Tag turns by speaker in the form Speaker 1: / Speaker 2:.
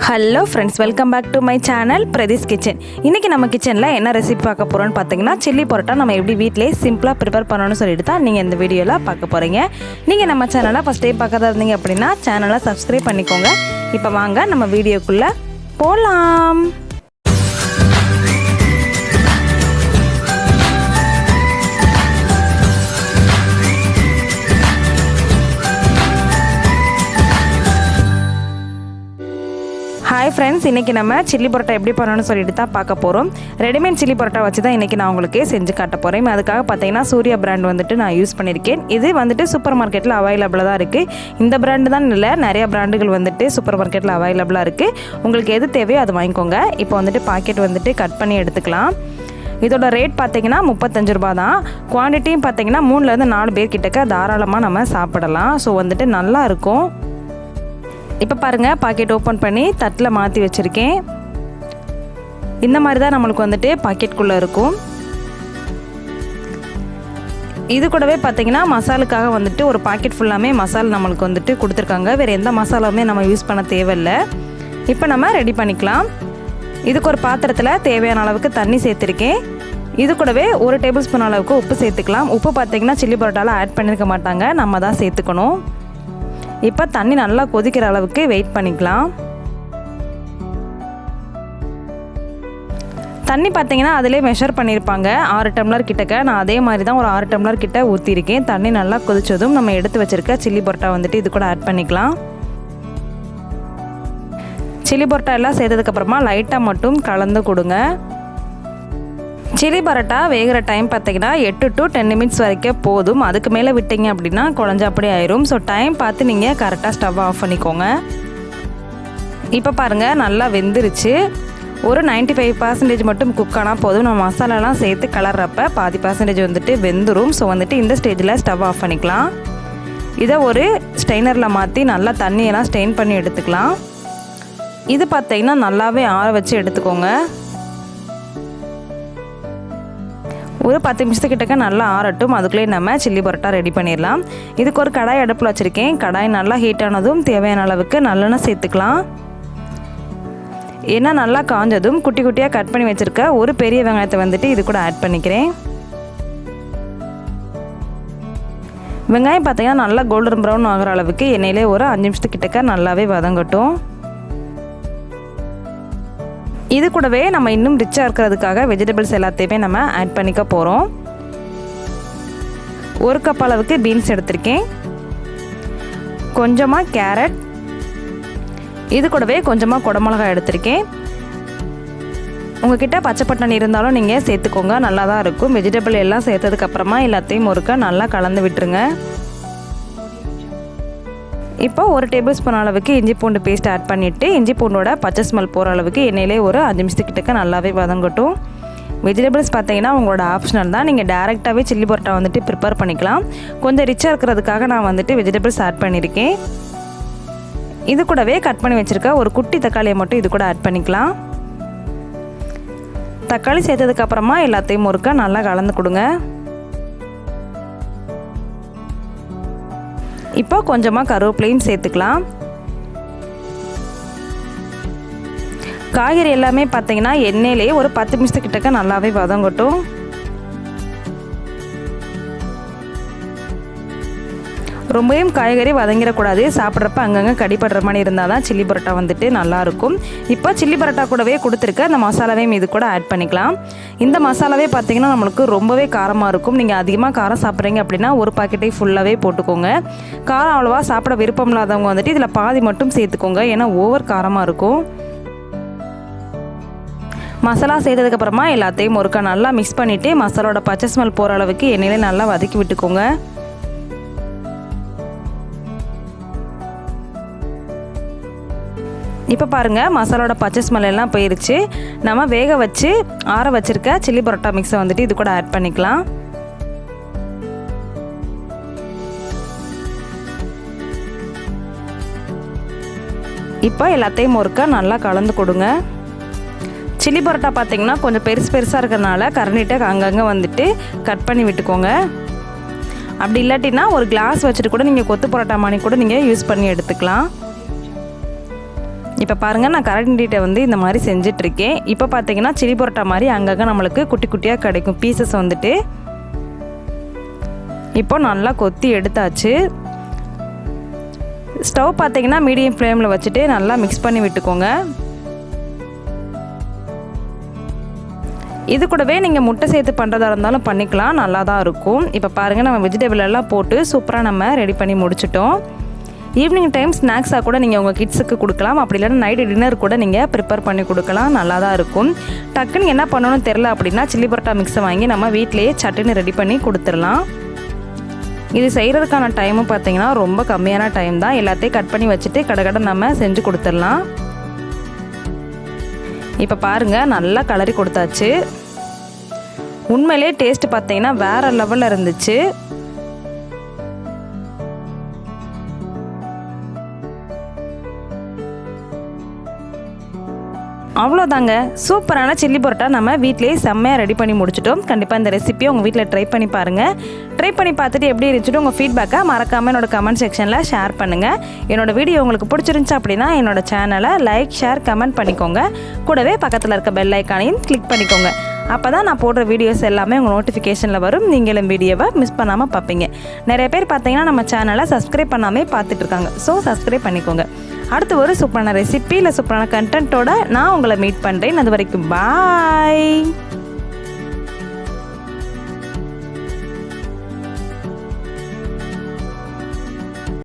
Speaker 1: Hello friends, welcome back to my channel Prathees kitchen. இன்றைக்கி நம்ம கிச்சனில் என்ன ரெசிபி பார்க்க போகிறோன்னு பார்த்தீங்கன்னா, சில்லி பரோட்டா நம்ம எப்படி வீட்டிலே சிம்பிளாக ப்ரிப்பேர் பண்ணணும்னு சொல்லிட்டு தான் நீங்கள் இந்த வீடியோவில் பார்க்க போகிறீங்க. நீங்கள் நம்ம சேனலை ஃபஸ்ட் டைம் பார்க்கறதா இருந்தீங்க அப்படின்னா சேனலை சப்ஸ்கிரைப் பண்ணிக்கோங்க. இப்போ வாங்க நம்ம வீடியோக்குள்ளே போகலாம். ஹாய் ஃப்ரெண்ட்ஸ், இன்றைக்கி நம்ம சில்லி பரோட்டா எப்படி பண்ணணும்னு சொல்லிட்டு தான் பார்க்க போகிறோம். ரெடிமேட் சில்லி பரோட்டா வச்சு தான் இன்றைக்கி நான் உங்களுக்கு செஞ்சு காட்ட போகிறேன். அதுக்காக பார்த்தீங்கன்னா சூர்யா பிராண்ட் வந்துட்டு நான் யூஸ் பண்ணியிருக்கேன். இது வந்துட்டு சூப்பர் மார்க்கெட்டில் அவைலபிளாக தான் இருக்குது. இந்த பிராண்டு தான் இல்லை, நிறையா பிராண்டுகள் வந்துட்டு சூப்பர் மார்க்கெட்டில் அவைலபிளாக இருக்குது. உங்களுக்கு எது தேவையோ அது வாங்கிக்கோங்க. இப்போ வந்துட்டு பாக்கெட் வந்துட்டு கட் பண்ணி எடுத்துக்கலாம். இதோட ரேட் பார்த்தீங்கன்னா 35 ரூபா தான். குவான்டிட்டியும் பார்த்தீங்கன்னா 3-4 பேர் கிட்டக்க தாராளமாக நம்ம சாப்பிடலாம். ஸோ வந்துட்டு நல்லாயிருக்கும். இப்போ பாருங்கள், பாக்கெட் ஓப்பன் பண்ணி தட்டில் மாற்றி வச்சுருக்கேன். இந்த மாதிரி தான் நம்மளுக்கு வந்துட்டு பாக்கெட்டுக்குள்ளே இருக்கும். இது கூடவே பார்த்திங்கன்னா மசாலுக்காக வந்துட்டு ஒரு பாக்கெட் ஃபுல்லாமே மசாலா நம்மளுக்கு வந்துட்டு கொடுத்துருக்காங்க. வேறு எந்த மசாலாவுமே நம்ம யூஸ் பண்ண தேவையில்லை. இப்போ நம்ம ரெடி பண்ணிக்கலாம். இதுக்கு ஒரு பாத்திரத்தில் தேவையான அளவுக்கு தண்ணி சேர்த்துருக்கேன். இது கூடவே 1 டேபிள் ஸ்பூன் அளவுக்கு உப்பு சேர்த்துக்கலாம். உப்பு பார்த்திங்கன்னா சில்லி பரோட்டாவில் ஆட் பண்ணியிருக்க மாட்டாங்க, நம்ம தான் சேர்த்துக்கணும். இப்போ தண்ணி நல்லா கொதிக்கிற அளவுக்கு வெயிட் பண்ணிக்கலாம். தண்ணி பார்த்தீங்கன்னா அதிலே மெஷர் பண்ணியிருப்பாங்க 6 டம்ளர் கிட்டக்க. நான் அதே மாதிரி தான் ஒரு 6 டம்ளர் கிட்ட ஊற்றிருக்கேன். தண்ணி நல்லா கொதிச்சதும் நம்ம எடுத்து வச்சுருக்க சில்லி பரோட்டா வந்துட்டு இது கூட ஆட் பண்ணிக்கலாம். சில்லி பரோட்டா எல்லாம் சேர்த்ததுக்கப்புறமா லைட்டாக மட்டும் கலந்து கொடுங்க. சில்லி பரோட்டா வேகிற டைம் பார்த்தீங்கன்னா 8 to 10 நிமிட்ஸ் வரைக்கும் போதும். அதுக்கு மேலே விட்டீங்க அப்படின்னா குழஞ்சா அப்படி ஆயிரும். ஸோ டைம் பார்த்து நீங்கள் கரெக்டாக ஸ்டவ் ஆஃப் பண்ணிக்கோங்க. இப்போ பாருங்கள், நல்லா வெந்துருச்சு. ஒரு 95% மட்டும் குக் ஆனால் போதும். நம்ம மசாலாலாம் சேர்த்து கலர்றப்ப 20% வந்துட்டு வெந்துடும். ஸோ வந்துட்டு இந்த ஸ்டேஜில் ஸ்டவ் ஆஃப் பண்ணிக்கலாம். இதை ஒரு ஸ்ட்ரெயினரில் மாற்றி நல்லா தண்ணியெல்லாம் ஸ்ட்ரெயின் பண்ணி எடுத்துக்கலாம். இது பார்த்தீங்கன்னா நல்லாவே ஆற வச்சு எடுத்துக்கோங்க. ஒரு 10 நிமிஷத்துக்கிட்டக்க நல்லா ஆறட்டும். அதுக்குள்ளே நம்ம சில்லி பரோட்டா ரெடி பண்ணிடலாம். இதுக்கு ஒரு கடாய் அடுப்பில் வச்சுருக்கேன். கடாய் நல்லா ஹீட் ஆனதும் தேவையான அளவுக்கு நல்லெண்ணெய் சேர்த்துக்கலாம். எண்ணெய் நல்லா காஞ்சதும் குட்டி குட்டியாக கட் பண்ணி வச்சுருக்க ஒரு பெரிய வெங்காயத்தை வந்துட்டு இது கூட ஆட் பண்ணிக்கிறேன். வெங்காயம் பார்த்தீங்கன்னா நல்லா கோல்டன் ப்ரௌன் ஆகிற அளவுக்கு எண்ணெயிலே ஒரு 5 நிமிஷத்துக்கிட்டக்க நல்லாவே வதங்கட்டும். இது கூடவே நம்ம இன்னும் ரிச்சாக இருக்கிறதுக்காக வெஜிடபிள்ஸ் எல்லாத்தையுமே நம்ம ஆட் பண்ணிக்க போகிறோம். 1 கப் அளவுக்கு பீன்ஸ் எடுத்திருக்கேன். கொஞ்சமாக கேரட், இது கூடவே கொஞ்சமாக குடமிளகாய் எடுத்திருக்கேன். உங்ககிட்ட பச்சை பட்டாணி இருந்தாலும் நீங்கள் சேர்த்துக்கோங்க, நல்லா தான் இருக்கும். வெஜிடபிள் எல்லாம் சேர்த்ததுக்கப்புறமா எல்லாத்தையும் ஒருக்கா நல்லா கலந்து விட்டுருங்க. இப்போ 1 டேபிள் ஸ்பூன் அளவுக்கு இஞ்சி பூண்டு பேஸ்ட் ஆட் பண்ணிவிட்டு இஞ்சி பூண்டோட பச்சை ஸ்மெல் போகிற அளவுக்கு எண்ணெயிலே ஒரு 5 நிமிஷத்துக்கிட்டக்க நல்லாவே வதங்கட்டும். வெஜிடபிள்ஸ் பார்த்தீங்கன்னா உங்களோட ஆப்ஷனல் தான். நீங்கள் டேரெக்டாகவே சில்லி பரோட்டா வந்துட்டு ப்ரிப்பேர் பண்ணிக்கலாம். கொஞ்சம் ரிச்சாக இருக்கிறதுக்காக நான் வந்துட்டு வெஜிடபிள்ஸ் ஆட் பண்ணியிருக்கேன். இது கூடவே கட் பண்ணி வச்சுருக்க ஒரு குட்டி தக்காளியை மட்டும் இது கூட ஆட் பண்ணிக்கலாம். தக்காளி சேர்த்ததுக்கப்புறமா எல்லாத்தையும் ஒருக்கா நல்லா கலந்து கொடுங்க. இப்போ கொஞ்சமாக கருவேப்பிலையும் சேர்த்துக்கலாம். காய்கறி எல்லாமே பார்த்தீங்கன்னா எண்ணெயிலேயே ஒரு 10 நிமிஷத்துக்கிட்டக்க நல்லாவே வதங்கட்டும். ரொம்பவும் காய்கறி வதங்கிடக்கூடாது. சாப்பிட்றப்ப அங்கங்கே கடிப்படுற மாதிரி இருந்தால் தான் சில்லி பரோட்டா வந்துட்டு நல்லாயிருக்கும். இப்போ சில்லி பரோட்டா கூடவே கொடுத்துருக்க அந்த மசாலாவையும் இது கூட ஆட் பண்ணிக்கலாம். இந்த மசாலாவே பார்த்திங்கன்னா நம்மளுக்கு ரொம்பவே காரமாக இருக்கும். நீங்கள் அதிகமாக காரம் சாப்பிட்றீங்க அப்படின்னா ஒரு பாக்கெட்டை ஃபுல்லாகவே போட்டுக்கோங்க. காரம் அவ்வளோவா சாப்பிட விருப்பம் இல்லாதவங்க வந்துட்டு இதில் பாதி மட்டும் சேர்த்துக்கோங்க, ஏன்னா ஓவர் காரமாக இருக்கும். மசாலா சேர்த்ததுக்கப்புறமா எல்லாத்தையும் ஒருக்கா நல்லா மிக்ஸ் பண்ணிவிட்டு மசாலோட பச்சை ஸ்மெல் போகிற அளவுக்கு எண்ணெயிலே நல்லா வதக்கி விட்டுக்கோங்க. இப்போ பாருங்கள், மசாலோட பச்சை ஸ்மெல் எல்லாம் போயிடுச்சு. நம்ம வேக வச்சு ஆற வச்சுருக்க சில்லி பரோட்டா மிக்ஸை வந்துட்டு இது கூட ஆட் பண்ணிக்கலாம். இப்போ எல்லாத்தையும் ஒருக்கா நல்லா கலந்து கொடுங்க. சில்லி பரோட்டா பார்த்திங்கன்னா கொஞ்சம் பெருசாக இருக்கிறனால கரண்டிட்ட அங்கங்கே வந்துட்டு கட் பண்ணி விட்டுக்கோங்க. அப்படி இல்லாட்டினா ஒரு கிளாஸ் வச்சுட்டு கூட நீங்கள் கொத்து பரோட்டா மாதிரி கூட நீங்கள் யூஸ் பண்ணி எடுத்துக்கலாம். இப்போ பாருங்கள் நான் கரண்டிகிட்ட வந்து இந்த மாதிரி செஞ்சிட்ருக்கேன். இப்போ பார்த்தீங்கன்னா சில்லி பரோட்டா மாதிரி அங்கங்கே நம்மளுக்கு குட்டி குட்டியாக கிடைக்கும் பீசஸ் வந்துட்டு. இப்போ நல்லா கொத்தி எடுத்தாச்சு. ஸ்டவ் பார்த்தீங்கன்னா மீடியம் ஃப்ளேமில் வச்சுட்டு நல்லா மிக்ஸ் பண்ணி விட்டுக்கோங்க. இது கூடவே நீங்கள் முட்டை சேர்த்து பண்ணுறதா இருந்தாலும் பண்ணிக்கலாம், நல்லா தான் இருக்கும். இப்போ பாருங்கள் நம்ம வெஜிடபிள் எல்லாம் போட்டு சூப்பராக நம்ம ரெடி பண்ணி முடிச்சிட்டோம். ஈவினிங் டைம் ஸ்நாக்ஸாக கூட நீங்கள் உங்கள் கிட்ஸுக்கு கொடுக்கலாம், அப்படி இல்லைன்னா நைட்டு டின்னர் கூட நீங்கள் ப்ரிப்பேர் பண்ணி கொடுக்கலாம், நல்லா தான் இருக்கும். டக்குன்னு என்ன பண்ணணும்னு தெரில அப்படின்னா சில்லி பரோட்டா மிக்ஸை வாங்கி நம்ம வீட்டிலேயே சட்டுன்னு ரெடி பண்ணி கொடுத்துடலாம். இது செய்கிறதுக்கான டைமும் பார்த்தீங்கன்னா ரொம்ப கம்மியான டைம் தான். எல்லாத்தையும் கட் பண்ணி வச்சுட்டு கடை நம்ம செஞ்சு கொடுத்துடலாம். இப்போ பாருங்கள் நல்லா கலரி கொடுத்தாச்சு. உண்மையிலே டேஸ்ட் பார்த்தீங்கன்னா வேறு லெவலில் இருந்துச்சு. அவ்வளோதாங்க, சூப்பரான சில்லி பரோட்டா நம்ம வீட்டிலேயே செம்மையாக ரெடி பண்ணி முடிச்சிட்டோம். கண்டிப்பாக இந்த ரெசிபியை உங்கள் வீட்டில் ட்ரை பண்ணி பாருங்கள். ட்ரை பண்ணி பார்த்துட்டு எப்படி இருந்துச்சுட்டு உங்கள் ஃபீட்பேக்கை மறக்காமல் என்னோட கமெண்ட் செக்ஷனில் ஷேர் பண்ணுங்கள். என்னோடய வீடியோ உங்களுக்கு பிடிச்சிருந்துச்சு அப்படின்னா என்னோடய சேனலை லைக், ஷேர், கமெண்ட் பண்ணிக்கோங்க. கூடவே பக்கத்தில் இருக்க பெல் ஐக்கானையும் கிளிக் பண்ணிக்கோங்க. அப்போ தான் நான் போடுற வீடியோஸ் எல்லாமே உங்கள் நோட்டிஃபிகேஷனில் வரும். நீங்களும் வீடியோவை மிஸ் பண்ணாமல் பார்ப்பீங்க. நிறைய பேர் பார்த்தீங்கன்னா நம்ம சேனலை சப்ஸ்கிரைப் பண்ணாமே பார்த்துட்ருக்காங்க. ஸோ சப்ஸ்கிரைப் பண்ணிக்கோங்க. அடுத்து ஒரு சூப்பரான ரெசிபி இல்லை சூப்பரான கண்டென்ட்டோட நான் உங்களை மீட் பண்ணுறேன். அது வரைக்கும் பாய்.